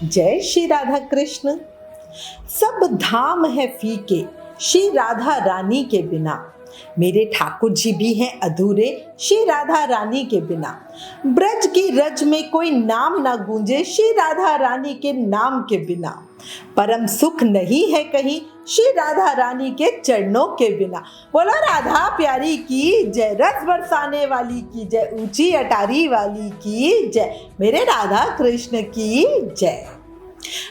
जय श्री राधा कृष्ण। सब धाम है फीके श्री राधा रानी के बिना, मेरे ठाकुर जी भी हैं अधूरे श्री राधा रानी के बिना। ब्रज की रज में कोई नाम ना गूंजे श्री राधा रानी के नाम के बिना। परम सुख नहीं है कहीं श्री राधा रानी के चरणों के बिना। बोलो राधा प्यारी की जय, रस बरसाने वाली की जय, ऊंची अटारी वाली की जय, मेरे राधा कृष्ण की जय।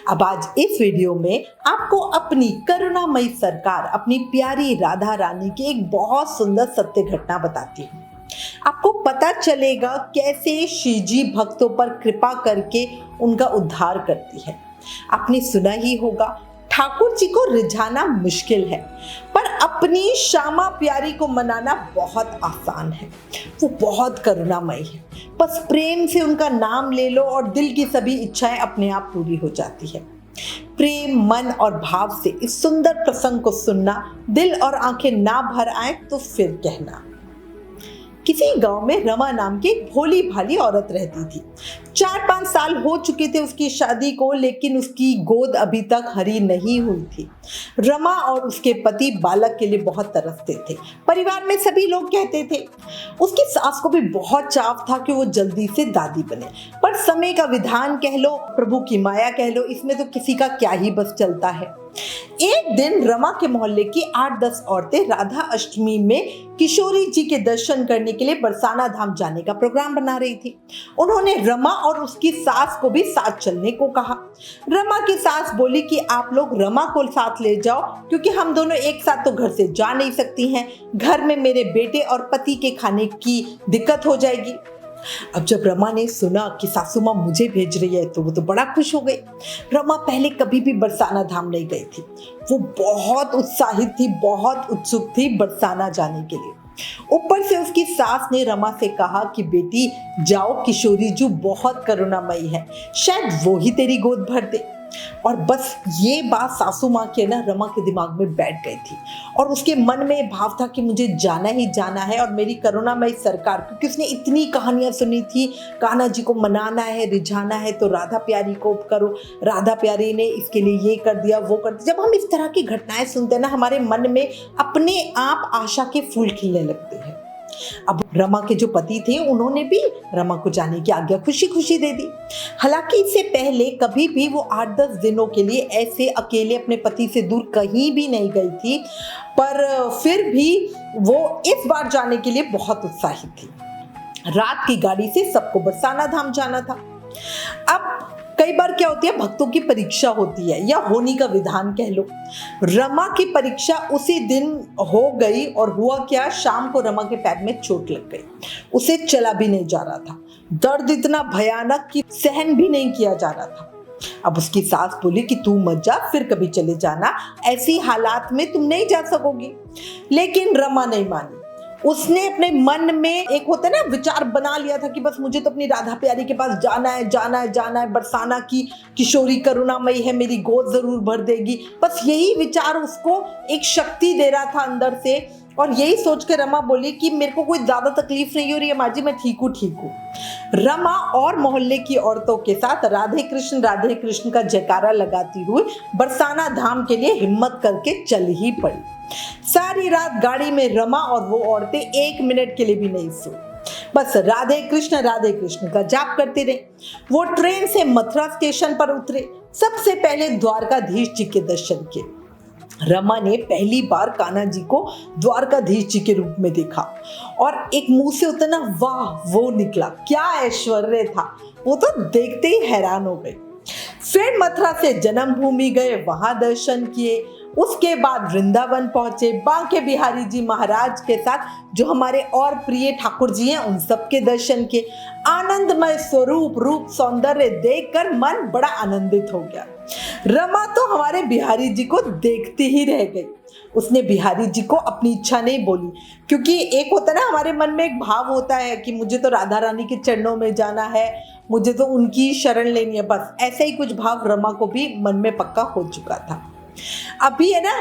अब आज इस वीडियो में आपको अपनी करुणामयी सरकार, अपनी प्यारी राधा रानी की एक बहुत सुंदर सत्य घटना बताती हूँ। आपको पता चलेगा कैसे श्री जी भक्तों पर कृपा करके उनका उद्धार करती है। आपने सुना ही होगा, ठाकुर जी को रिझाना मुश्किल है पर अपनी श्यामा प्यारी को मनाना बहुत आसान है। वो बहुत करुणामयी है, बस प्रेम से उनका नाम ले लो और दिल की सभी इच्छाएं अपने आप पूरी हो जाती है। प्रेम, मन और भाव से इस सुंदर प्रसंग को सुनना, दिल और आंखें ना भर आए तो फिर कहना। किसी गांव में रमा नाम की एक भोली भाली औरत रहती थी। 4-5 साल हो चुके थे उसकी शादी को, लेकिन उसकी गोद अभी तक हरी नहीं हुई थी। रमा और उसके पति बालक के लिए बहुत तरसते थे। परिवार में सभी लोग कहते थे। उसकी सास को भी बहुत चाव था कि वो जल्दी से दादी बने, पर समय का विधान कह लो, प्रभु की माया कह लो, इसमें तो किसी का क्या ही बस चलता है। एक दिन रमा के मोहल्ले की 8-10 औरतें राधा अष्टमी में किशोरी जी के दर्शन करने के लिए बरसाना धाम जाने का प्रोग्राम बना रही थी। उन्होंने रमा और उसकी सास को भी साथ चलने को कहा। रमा की सास बोली कि आप लोग रमा को साथ ले जाओ, क्योंकि हम दोनों एक साथ तो घर से जा नहीं सकती हैं, घर में मेरे बेटे और पति के खाने की दिक्कत हो जाएगी। अब जब रमा ने सुना कि सासू माँ मुझे भेज रही है तो वो तो बड़ा खुश हो गई। रमा पहले कभी भी बरसाना धाम नहीं गई थी। वो बहुत उत्साहित थी, बहुत उत्सुक थी बरसाना जाने के लिए। ऊपर से उसकी सास ने रमा से कहा कि बेटी जाओ, किशोरी जी बहुत करुणामयी है, शायद वो ही तेरी गोद भर दे। और बस ये बात सासू माँ के ना रमा के दिमाग में बैठ गई थी और उसके मन में भाव था कि मुझे जाना ही जाना है और मेरी करुणामयी सरकार, क्योंकि उसने इतनी कहानियां सुनी थी, कान्हा जी को मनाना है, रिझाना है तो राधा प्यारी को करो, राधा प्यारी ने इसके लिए ये कर दिया, वो कर दिया। जब हम इस तरह की घटनाएं सुनते हैं ना, हमारे मन में अपने आप आशा के फूल खिलने लगते हैं। अब रमा के जो पति थे उन्होंने भी रमा को जाने की आज्ञा खुशी खुशी दे दी। हालांकि इससे पहले कभी भी वो 8-10 दिनों के लिए ऐसे अकेले अपने पति से दूर कहीं भी नहीं गई थी, पर फिर भी वो इस बार जाने के लिए बहुत उत्साहित थी। रात की गाड़ी से सबको बरसाना धाम जाना था। अब कई बार क्या होती है, भक्तों की परीक्षा होती है, या होनी का विधान कह लो। रमा की परीक्षा उसी दिन हो गई और हुआ क्या, शाम को रमा के पैर में चोट लग गई। उसे चला भी नहीं जा रहा था। दर्द इतना भयानक कि सहन भी नहीं किया जा रहा था। अब उसकी सास बोली कि तू मत जा, फिर कभी चले जाना, ऐसी हालात में तुम नहीं जा सकोगी। लेकिन रमा नहीं मानी। उसने अपने मन में एक होता है ना विचार बना लिया था कि बस मुझे तो अपनी राधा प्यारी के पास जाना है, जाना है, जाना है। बरसाना की किशोरी करुणामयी है, मेरी गोद जरूर भर देगी। बस यही विचार उसको एक शक्ति दे रहा था अंदर से। और यही सोच के रमा बोली कि मेरे को कोई ज्यादा तकलीफ नहीं हो रही है माँ जी, मैं ठीक हूँ। रमा और मोहल्ले की औरतों के साथ राधे कृष्ण का जयकारा लगाती हुई बरसाना धाम के लिए हिम्मत करके चल ही पड़ी। सारी रात गाड़ी में रमा और वो औरतें 1 मिनट के लिए भी नहीं सोई, बस राधे कृष्ण का जाप करते रहे। वो ट्रेन से मथुरा स्टेशन पर उतरे। सबसे पहले द्वारकाधीश जी के दर्शन किए। रमा ने पहली बार कान्हा जी को द्वारकाधीश जी के रूप में देखा और एक मुंह से होता ना वाह वो निकला। क्या ऐश्वर्य था, वो तो देखते ही हैरान हो गई। फिर मथुरा से जन्मभूमि गए, वहां दर्शन किए। उसके बाद वृंदावन पहुंचे, बांके बिहारी जी महाराज के साथ जो हमारे और प्रिय ठाकुर जी हैं उन सब के दर्शन किए। आनंदमय स्वरूप, रूप, सौंदर्य देखकर मन बड़ा आनंदित हो गया। रमा तो हमारे बिहारी जी को देखते ही रह गई। उसने बिहारी जी को अपनी इच्छा नहीं बोली, क्योंकि एक होता है ना हमारे मन में एक भाव होता है कि मुझे तो राधा रानी के चरणों में जाना है, मुझे तो उनकी शरण लेनी है। बस ऐसा ही कुछ भाव रमा को भी मन में पक्का हो चुका था। अभी है ना,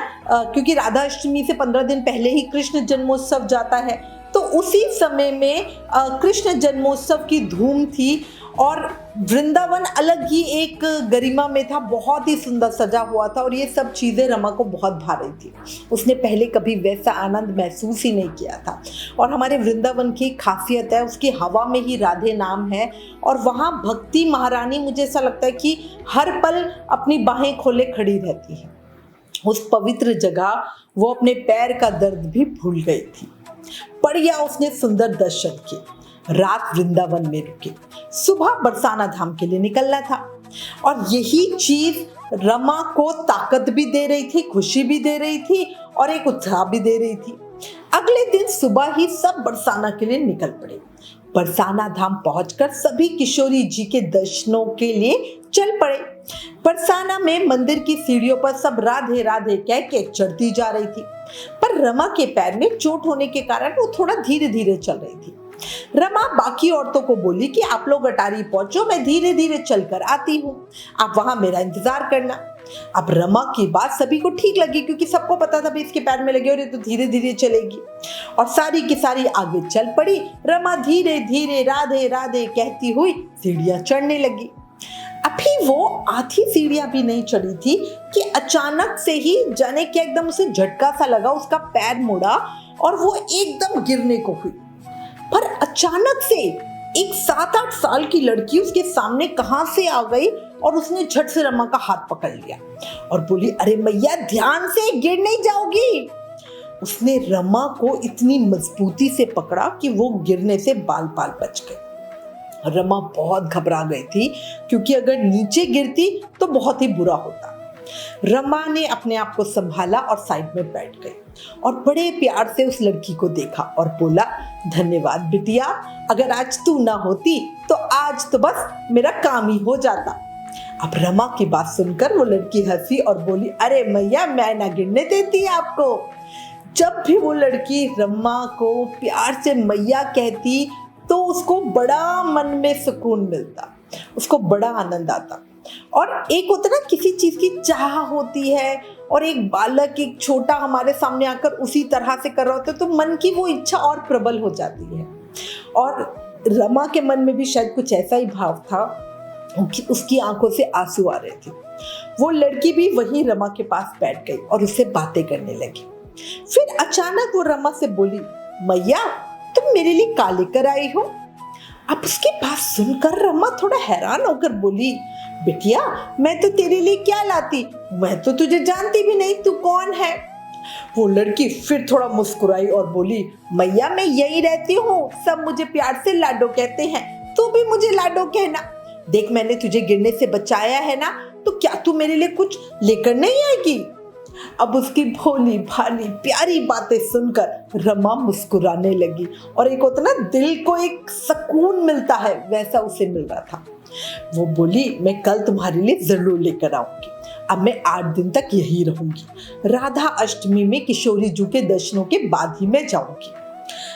क्योंकि राधा अष्टमी से 15 दिन पहले ही कृष्ण जन्मोत्सव जाता है, तो उसी समय में कृष्ण जन्मोत्सव की धूम थी और वृंदावन अलग ही एक गरिमा में था, बहुत ही सुंदर सजा हुआ था और ये सब चीज़ें रमा को बहुत भा रही थी। उसने पहले कभी वैसा आनंद महसूस ही नहीं किया था। और हमारे वृंदावन की खासियत है, उसकी हवा में ही राधे नाम है और वहाँ भक्ति महारानी मुझे ऐसा लगता है कि हर पल अपनी बाहें खोले खड़ी रहती है। उस पवित्र जगह वो अपने पैर का दर्द भी भूल गई थी। बढ़िया उसने सुंदर दर्शन किए, रात वृंदावन में रुके, सुबह बरसाना धाम के लिए निकलना था और यही चीज रमा को ताकत भी दे रही थी, खुशी भी दे रही थी और एक उत्साह भी दे रही थी। अगले दिन सुबह ही सब बरसाना के लिए निकल पड़े। बरसाना धाम पहुंचकर सभी किशोरी जी के दर्शनों के लिए चल पड़े। बरसाना में मंदिर की सीढ़ियों पर सब राधे राधे कह के चढ़ती जा रही थी, पर रमा के पैर में चोट होने के कारण वो थोड़ा धीरे धीरे चल रही थी। रमा बाकी औरतों को बोली कि आप लोग अटारी पहुंचो, मैं धीरे धीरे चलकर आती हूँ, आप वहां मेरा इंतजार करना। अब रमा की बात सभी को ठीक लगी क्योंकि सबको पता था भी इसके पैर में लगे और ये तो धीरे धीरे चलेगी और सारी की सारी आगे चल पड़ी। रमा धीरे धीरे राधे राधे कहती हुई सीढ़ियां चढ़ने लगी। अभी वो आधी सीढ़ियां भी नहीं चढ़ी थी कि अचानक से ही जाने क्या एकदम उसे झटका सा लगा, उसका पैर मुड़ा और वो एकदम गिरने को हुई। पर अचानक से एक 7-8 साल की लड़की उसके सामने कहां से आ गई और उसने झट से रमा का हाथ पकड़ लिया और बोली, अरे मैया ध्यान से, गिर नहीं जाओगी। उसने रमा को इतनी मजबूती से पकड़ा कि वो गिरने से बाल बाल बच गई। रमा बहुत घबरा गई थी क्योंकि अगर नीचे गिरती तो बहुत ही बुरा होता। रमा ने अपने आप को संभाला और साइड में बैठ गई और बड़े प्यार से उस लड़की को देखा और बोला, धन्यवाद बिटिया, अगर आज तू ना होती तो आज तो बस मेरा काम ही हो जाता। अब रमा की बात सुनकर वो लड़की हंसी और बोली, अरे मैया मैं ना गिरने देती आपको। जब भी वो लड़की रमा को प्यार से मैया कहती तो उसको बड़ा मन में सुकून मिलता, उसको बड़ा आनंद आता। और एक होता ना किसी चीज की चाह होती है और एक बालक, एक छोटा हमारे सामने आकर उसी तरह से कर रहा होता है तो मन की वो इच्छा और प्रबल हो जाती है। और रमा के मन में भी शायद कुछ ऐसा ही भाव था कि उसकी आंखों से आंसू आ रहे थे। वो लड़की भी वहीं रमा के पास बैठ गई और उससे बातें करने लगी। फिर अचानक वो रमा से बोली, मैया तुम मेरे लिए क्या लेकर आई हो? अब उसकी बात सुनकर रमा थोड़ा हैरान होकर बोली, बिटिया मैं तो तेरे लिए क्या लाती, मैं तो तुझे जानती भी नहीं, तू कौन है? वो लड़की फिर थोड़ा मुस्कुराई और बोली, मैया मैं यही रहती हूँ, सब मुझे प्यार से लाडो कहते हैं, तू भी मुझे लाडो कहना। देख मैंने तुझे गिरने से बचाया है ना, तो क्या तू मेरे लिए कुछ लेकर नहीं आएगी? अब उसकी भोली भाली प्यारी बातें सुनकर रमा मुस्कुराने लगी और एक होता ना दिल को एक सुकून मिलता है, वैसा उसे मिल रहा था। वो बोली, मैं कल तुम्हारे लिए जरूर लेकर आऊंगी, अब मैं 8 दिन तक यही रहूंगी, राधा अष्टमी में किशोरी जी के दर्शनों के बाद ही मैं जाऊंगी।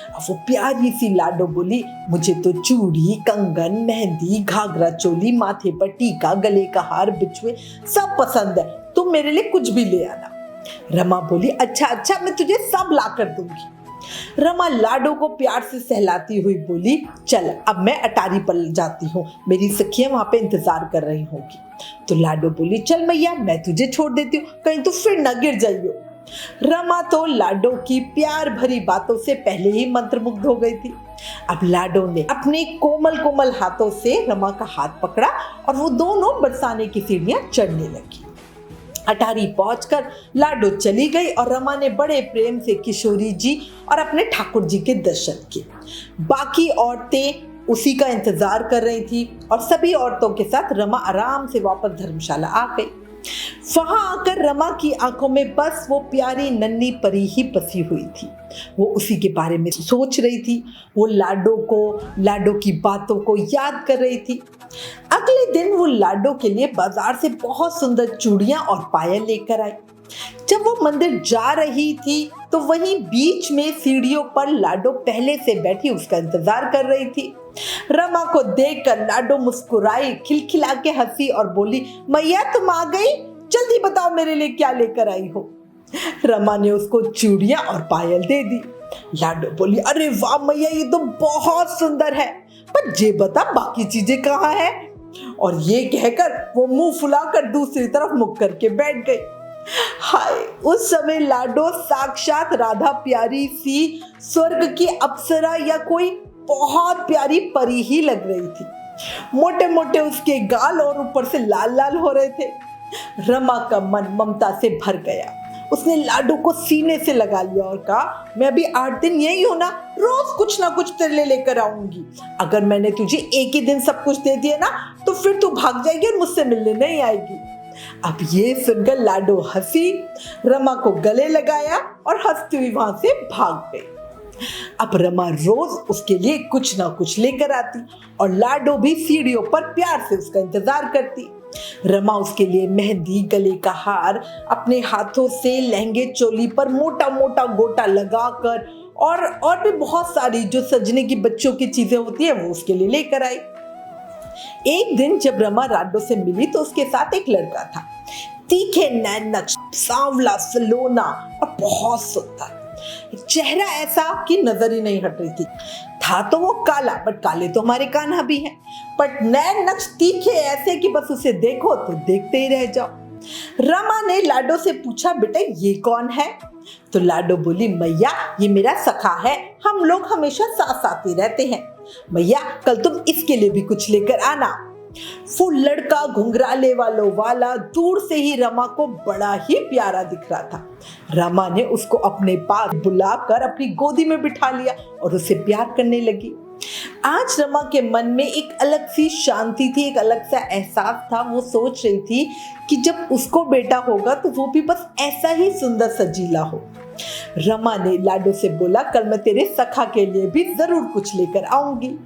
अब वो प्यारी सी लाडो बोली, मुझे तो चूड़ी, कंगन, मेहंदी, घाघरा चोली, माथे पर टीका, गले का हार, बिछुए सब पसंद है, तुम मेरे लिए कुछ भी ले आना। रमा बोली, अच्छा अच्छा मैं तुझे सब ला कर दूंगी। रमा लाडो को प्यार से सहलाती हुई बोली, चल अब मैं अटारी पर जाती हूँ, मेरी सखियां वहां पे इंतजार कर रही होंगी। तो लाडो बोली, चल मैया मैं तुझे छोड़ देती हूँ, कहीं तो फिर न गिर जाइयो। रमा तो लाडो की प्यार भरी बातों से पहले ही मंत्रमुग्ध हो गई थी। अब लाडो ने अपने कोमल कोमल हाथों से रमा का हाथ पकड़ा और वो दोनों बरसाने की सीढ़ियां चढ़ने लगी। अटारी पहुंचकर लाडो चली गई और रमा ने बड़े प्रेम से किशोरी जी और अपने ठाकुर जी के दर्शन किए। बाकी औरतें उसी का इंतजार कर रही थी और सभी औरतों के साथ रमा आराम से वापस धर्मशाला आ गई। वहां आकर रमा की आंखों में बस वो प्यारी नन्ही परी ही बसी हुई थी। वो उसी के बारे में सोच रही थी, वो लाडो की बातों को याद कर रही थी। अगले दिन वो लाडो के लिए बाजार से बहुत सुंदर चूड़ियां और पायल लेकर आई। जब वो मंदिर जा रही थी तो वहीं बीच में सीढ़ियों पर लाडो पहले से बैठी उसका इंतजार कर रही थी। रमा को देखकर लाडो मुस्कुराई, खिलखिला के हंसी और बोली, मैया तुम आ गई, जल्दी बताओ मेरे लिए क्या लेकर आई हो। रमा ने उसको चूड़ियां और पायल दे दी। लाडो बोली, अरे वाह मैया ये तो बहुत सुंदर है, पर ये बता बाकी चीजें कहाँ है? और ये कहकर वो मुंह फुलाकर दूसरी तरफ मुख करके बैठ गई। हाय, उस समय लाडो साक्षात राधा प्यारी सी स्वर्ग की अप्सरा या कोई बहुत प्यारी परी ही लग रही थी। मोटे मोटे उसके गाल और ऊपर से लाल लाल हो रहे थे। रमा का मन ममता से भर गया। उसने लाडो को सीने से लगा लिया और कहा, मैं अभी 8 दिन यही हूं ना, रोज कुछ ना कुछ तेरे लिए लेकर आऊंगी। अगर मैंने तुझे एक ही दिन सब कुछ दे दिया ना तो फिर तू भाग जाएगी और मुझसे मिलने नहीं आएगी। अब ये सुनकर लाडो हंसी, रमा को गले लगाया और हंसती हुई वहां से भाग गई। अब रमा रोज उसके लिए कुछ ना कुछ लेकर आती और लाडो भी सीढ़ियों पर प्यार से उसका इंतजार करती। रमा उसके लिए मेहंदी, गले का हार, अपने हाथों से लहंगे चोली पर मोटा मोटा गोटा लगाकर और भी बहुत सारी जो सजने की बच्चों की चीजें होती है वो उसके लिए लेकर आई। एक दिन जब रमा लाडो से मिली तो उसके साथ एक लड़का था, तीखे नैन नक्श, सांवला, सलोना और बहुत सुंदर। चेहरा ऐसा कि नजर ही नहीं हट रही थी। था तो वो काला, बट काले तो हमारे कान्हा भी हैं, बट नैन नक्श तीखे ऐसे कि बस उसे देखो तो देखते ही रह जाओ। रमा ने लाडो से पूछा, बेटा ये कौन है? तो लाडो बोली, मैया ये मेरा सखा है, हम लोग हमेशा साथ साथ ही रहते हैं। मैया कल तुम इसके लिए भी कुछ लेकर आना। वो लड़का घुंघराले वालों वाला दूर से ही रमा को बड़ा ही प्यारा दिख रहा था। रमा ने उसको अपने पास बुलाकर अपनी गोदी में बिठा लिया और उसे प्यार करने लगी। आज रमा के मन में एक अलग सी शांति थी, एक अलग सा एहसास था। वो सोच रही थी कि जब उसको बेटा होगा तो वो भी बस ऐसा ही सुंदर सजीला हो। रमा ने लाडो से बोला, कल मैं तेरे सखा के लिए भी जरूर कुछ लेकर आऊंगी।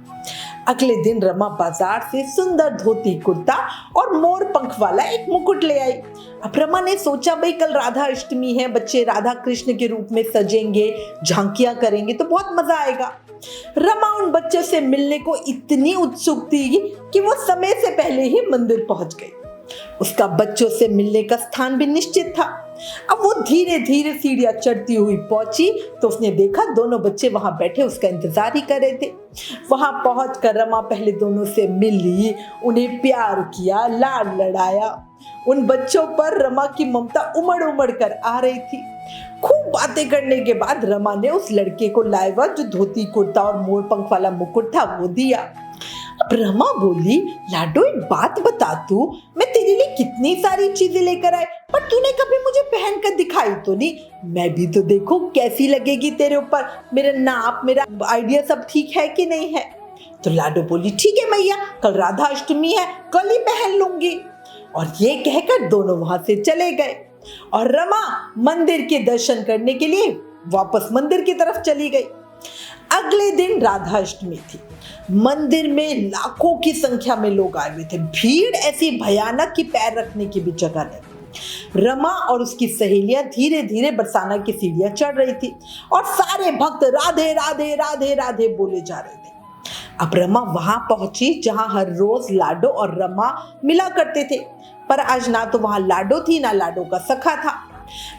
अगले दिन रमा बाजार से सुंदर धोती कुर्ता और मोर पंख वाला एक मुकुट ले आई। अब रमा ने सोचा, भाई कल राधा अष्टमी है, बच्चे राधा कृष्ण के रूप में सजेंगे, झांकियां करेंगे तो बहुत मजा आएगा। रमा उन बच्चों से मिलने को इतनी उत्सुक थी कि वो समय से पहले ही मंदिर पहुंच गई। उसका बच्चों से मिलने का स्थान भी निश्चित था। अब वो धीरे धीरे सीढ़ियां चढ़ती हुई पहुंची तो उसने देखा दोनों बच्चे वहां बैठे उसका इंतजार ही कर रहे थे। वहां पहुंचकर रमा पहले दोनों से मिली, उन्हें प्यार किया, लाड लड़ाया। उन बच्चों पर रमा की ममता उमड़ उमड़ कर आ रही थी। खूब बातें करने के बाद रमा ने उस लड़के को लाइवा जो धोती कुर्ता और मोर पंख वाला मुकुट था वो दिया। अब रमा बोली, लाडो एक बात बता, तू मैं तेरे लिए कितनी सारी चीजें लेकर आए पर तूने कभी मुझे पहन कर दिखाई तो नहीं। मैं भी तो देखूं कैसी लगेगी तेरे ऊपर, मेरा नाप, मेरा आइडिया सब ठीक है कि नहीं है। तो लाडो बोली, ठीक है मैया, कल राधा अष्टमी है, कल ही पहन लूंगी। और ये कहकर दोनों वहां से चले गए और रमा मंदिर के दर्शन करने के लिए वापस मंदिर की तरफ चली गई। अगले दिन राधा अष्टमी थी। मंदिर में लाखों की संख्या में लोग आए हुए थे। भीड़ ऐसी भयानक कि पैर रखने की भी जगह नहीं। रमा और उसकी सहेलियां धीरे धीरे बरसाना की सीढ़ियां चढ़ रही थी और सारे भक्त राधे राधे राधे राधे बोले जा रहे थे। अब रमा वहां पहुंची जहां हर रोज लाडो और रमा मिला करते थे, पर आज ना तो वहां लाडो थी ना लाडो का सखा था।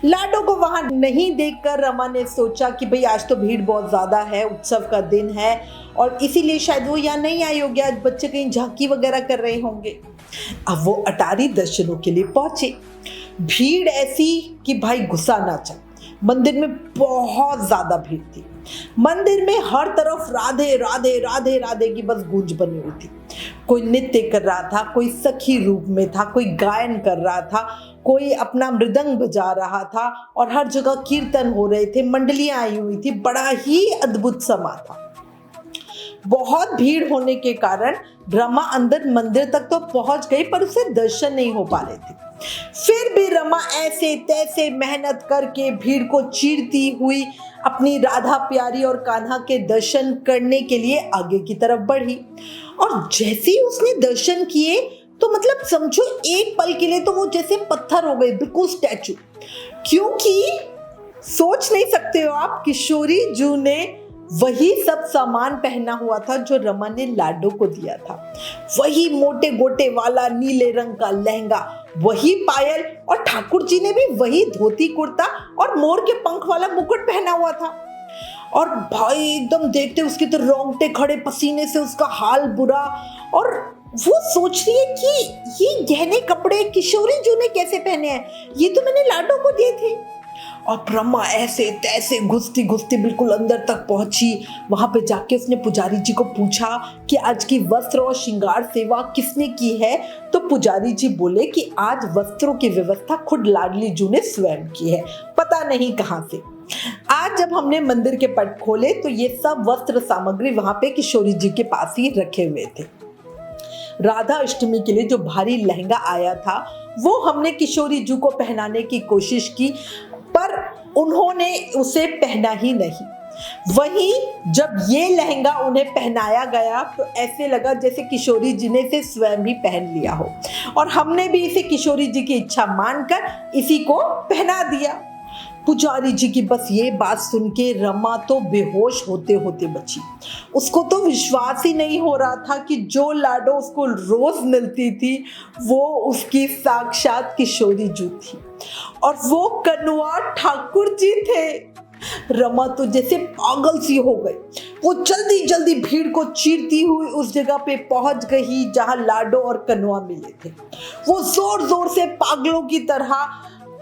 लाडो को वहां नहीं देखकर रमा ने सोचा कि भाई आज तो भीड़ बहुत ज्यादा है, उत्सव का दिन है और इसीलिए शायद वो यहाँ नहीं आई होगी, आज बच्चे कहीं झांकी वगैरह कर रहे होंगे। अब वो अटारी दर्शनों के लिए पहुंचे। भीड़ ऐसी कि भाई घुसा ना चल। मंदिर में बहुत ज्यादा भीड़ थी। मंदिर में हर तरफ राधे राधे राधे राधे की बस गूंज बनी हुई थी। कोई नृत्य कर रहा था, कोई सखी रूप में था, कोई गायन कर रहा था, कोई अपना मृदंग बजा रहा था और हर जगह कीर्तन हो रहे थे, मंडलियां आई हुई थी। बड़ा ही अद्भुत समा था। बहुत भीड़ होने के कारण रमा अंदर मंदिर तक तो पहुंच गई पर उसे दर्शन नहीं हो पा रहे थे। फिर भी रमा ऐसे तैसे मेहनत करके भीड़ को चीरती हुई अपनी राधा प्यारी और कान्हा के दर्शन करने के लिए आगे की तरफ बढ़ी। और जैसे ही उसने दर्शन किए तो मतलब समझो एक पल के लिए तो वो जैसे पत्थर हो गए, बिल्कुल स्टैचू। क्योंकि सोच नहीं सकते हो आप, किशोरी जू ने वही सब सामान पहना हुआ था जो रमा ने लाडो को दिया था। वही मोटे गोटे वाला नीले रंग का लहंगा, वही पायल, और ठाकुर जी ने भी वही धोती कुर्ता और मोर के पंख वाला मुकुट पहना हुआ था। और भाई एकदम देखते उसके तो रोंगटे खड़े, पसीने से उसका हाल बुरा। और वो सोच रही है कि ये गहने कपड़े किशोरी जू ने कैसे पहने हैं, ये तो मैंने लाडो को दिए थे। और ब्रह्मा ऐसे तैसे घुसती घुसती बिल्कुल अंदर तक पहुंची। वहां पे जाके उसने पुजारी जी को पूछा कि आज की वस्त्र और श्रृंगार सेवा किसने की है। तो पुजारी जी बोले कि आज वस्त्रों की व्यवस्था खुद लाडली जू ने स्वयं की है, पता नहीं कहां से। आज जब हमने मंदिर के पट खोले तो ये सब वस्त्र सामग्री वहां पे किशोरी जी के पास ही रखे हुए थे। राधा अष्टमी के लिए जो भारी लहंगा आया था वो हमने किशोरी जू को पहनाने की कोशिश की, पर उन्होंने उसे पहना ही नहीं। वहीं जब ये लहंगा उन्हें पहनाया गया तो ऐसे लगा जैसे किशोरी जी ने इसे स्वयं ही पहन लिया हो, और हमने भी इसे किशोरी जी की इच्छा मानकर इसी को पहना दिया। पुजारी जी की बस ये बात सुन के रमा तो बेहोश होते होते बची। उसको तो विश्वास ही नहीं हो रहा था कि जो लाडो उसको रोज मिलती थी वो उसकी साक्षात किशोरी जू थी, और वो कन्वा ठाकुर जी थे। रमा तो जैसे पागल सी हो गई। वो जल्दी जल्दी भीड़ को चीरती हुई उस जगह पे पहुंच गई जहां लाडो और कन्वा मिले थे। वो जोर जोर से पागलों की तरह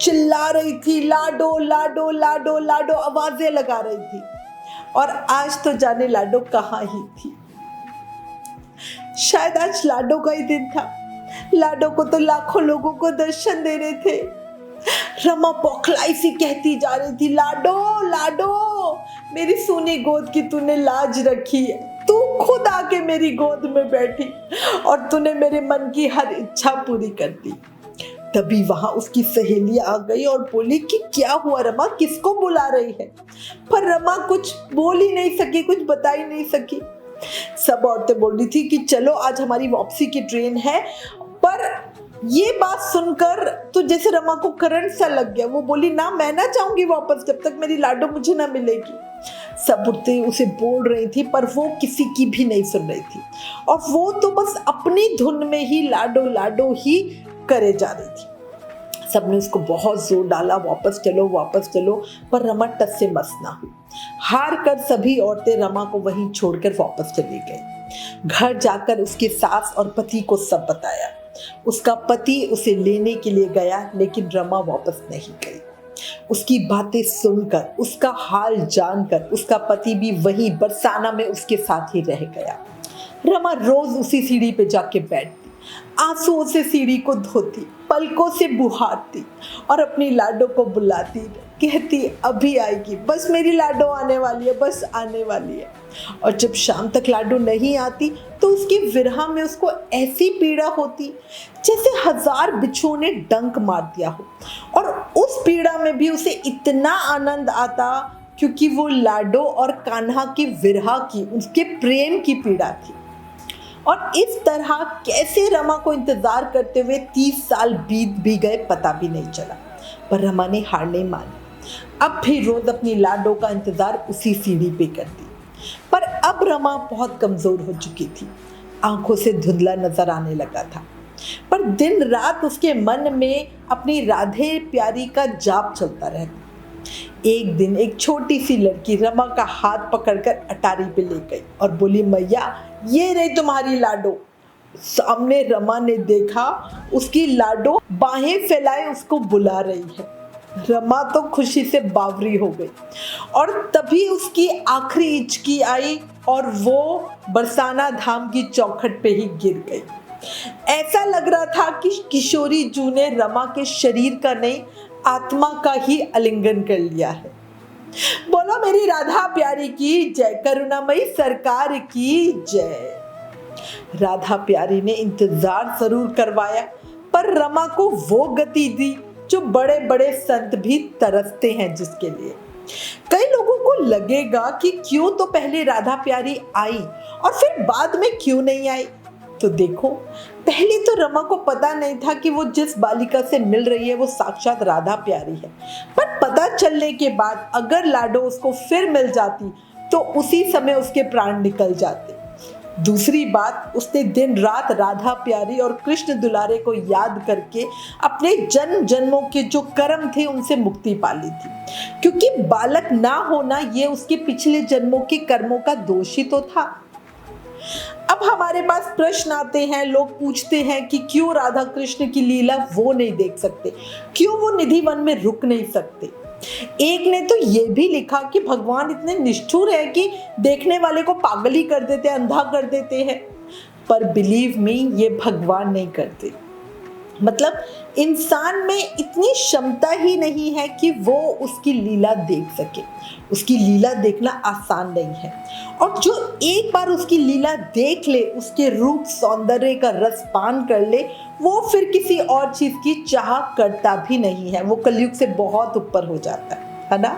चिल्ला रही थी, लाडो लाडो लाडो लाडो आवाजें लगा रही थी। और आज तो जाने लाडो कहाँ ही थी। शायद आज लाडो का ही दिन था। लाडो को तो लाखों लोगों को दर्शन दे रहे थे। रमा बौखलाई सी कहती जा रही थी, लाडो लाडो मेरी सोनी गोद की तूने लाज रखी है, तू खुद आके मेरी गोद में बैठी और तूने मेरे मन की हर इच्छा पूरी कर दी। तभी वहां उसकी सहेली आ गई और बोली कि क्या हुआ रमा, किसको बुला रही है। पर रमा कुछ बोल ही नहीं सकी, कुछ बता ही नहीं सकी। सब औरतें बोल रही थी कि चलो आज हमारी वापसी की ट्रेन है। पर ये बात सुनकर तो जैसे रमा को करंट सा लग गया। वो बोली ना, मैं ना जाऊंगी वापस जब तक मेरी लाडो मुझे ना मिलेगी। सब औरतें उसे बोल रही थी पर वो किसी की भी नहीं सुन रही थी, और वो तो बस अपनी धुन में ही लाडो लाडो ही करे जा रही थी। सबने उसको बहुत जोर डाला, वापस चलो, पर रमा टस से मस ना हुई। हार कर सभी औरतें रमा को वहीं छोड़कर वापस चली गई। घर जाकर उसके सास और पति को सब बताया। उसका पति उसे लेने के लिए गया, लेकिन रमा वापस नहीं गई। उसकी बातें सुनकर, उसका हाल जानकर उसका पति भी वहीं बरसाना में उसके साथ ही रह गया। रमा रोज उसी सीढ़ी पे जाके बैठती, आंसुओं से सीढ़ी को धोती, पलकों से बुहारती और अपनी लाडो को बुलाती, कहती अभी आएगी, बस मेरी लाडो आने वाली है, बस आने वाली है। और जब शाम तक लाडो नहीं आती तो उसकी विरह में उसको ऐसी पीड़ा होती जैसे 1000 बिच्छुओं ने डंक मार दिया हो। और उस पीड़ा में भी उसे इतना आनंद आता क्योंकि वो लाडो और कान्हा की विरह की, उसके प्रेम की पीड़ा थी। और इस तरह कैसे रमा को इंतजार करते हुए 30 साल बीत भी गए पता भी नहीं चला। पर रमा ने हार नहीं मानी। अब भी रोज अपनी लाडो का इंतजार उसी सीढ़ी पे करती। पर अब रमा बहुत कमजोर हो चुकी थी, आंखों से धुंधला नजर आने लगा था। पर दिन रात उसके मन में अपनी राधे प्यारी का जाप चलता रहता। एक दिन एक छोटी सी लड़की रमा का हाथ पकड़कर अटारी पे ले गई और बोली, मैया ये रही तुम्हारी लाडो। सामने रमा ने देखा उसकी लाडो बाहें फैलाए उसको बुला रही है। रमा तो खुशी से बावरी हो गई और तभी उसकी आखिरी हिचकी आई और वो बरसाना धाम की चौखट पे ही गिर गई। ऐसा लग रहा था कि किशोरी जू ने रमा के शरीर का नहीं, आत्मा का ही आलिंगन कर लिया है। बोलो मेरी राधा प्यारी की जय, करुणामयी सरकार की जय। राधा प्यारी ने इंतजार जरूर करवाया, पर रमा को वो गति दी जो बड़े बड़े संत भी तरसते हैं जिसके लिए। कई लोगों को लगेगा कि क्यों तो पहले राधा प्यारी आई और फिर बाद में क्यों नहीं आई। तो देखो, पहले तो रमा को पता नहीं था कि वो जिस बालिका से मिल रही है वो साक्षात राधा प्यारी है। पर पता चलने के बाद अगर लाडो उसको फिर मिल जाती तो उसी समय उसके प्राण निकल जाते। दूसरी बात, उसने दिन रात राधा प्यारी और कृष्ण दुलारे को याद करके अपने जन्म जन्मों के जो कर्म थे उनसे मुक्ति पा ली थी, क्योंकि बालक ना होना ये उसके पिछले जन्मों के कर्मों का दोष ही तो था। अब हमारे पास प्रश्न आते हैं, लोग पूछते हैं कि क्यों राधा कृष्ण की लीला वो नहीं देख सकते, क्यों वो निधि वन में रुक नहीं सकते। एक ने तो ये भी लिखा कि भगवान इतने निष्ठुर है कि देखने वाले को पागल ही कर देते हैं, अंधा कर देते हैं। पर बिलीव मी, ये भगवान नहीं करते। मतलब इंसान में इतनी क्षमता ही नहीं है कि वो उसकी लीला देख सके। उसकी लीला देखना आसान नहीं है, और जो एक बार उसकी लीला देख ले, उसके रूप सौंदर्य का रसपान कर ले, वो फिर किसी और चीज की चाह करता भी नहीं है। वो कलयुग से बहुत ऊपर हो जाता है ना।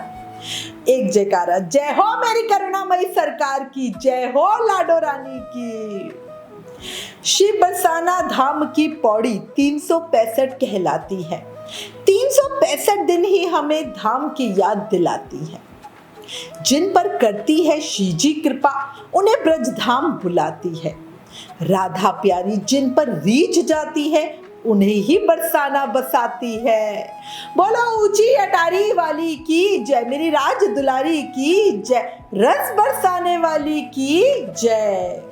एक जयकारा, जय हो मेरी करुणामयी सरकार की, जय हो लाडो रानी की। श्री बरसाना धाम की पौड़ी 365 कहलाती है। 365 दिन ही हमें धाम की याद दिलाती है। जिन पर करती है श्री जी कृपा, उन्हें ब्रज धाम बुलाती है। राधा प्यारी जिन पर रीझ जाती है, उन्हें ही बरसाना बसाती है। बोलो ऊंची अटारी वाली की जय, मेरी राज दुलारी की जय, रस बरसाने वाली की जय।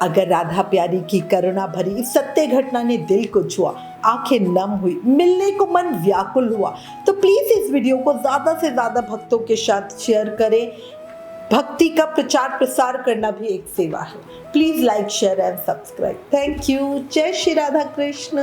अगर राधा प्यारी की करुणा भरी इस सत्य घटना ने दिल को छुआ, आंखें नम हुई, मिलने को मन व्याकुल हुआ, तो प्लीज इस वीडियो को ज्यादा से ज्यादा भक्तों के साथ शेयर करें। भक्ति का प्रचार प्रसार करना भी एक सेवा है। Please like, share and subscribe. Thank you. जय श्री राधा कृष्ण।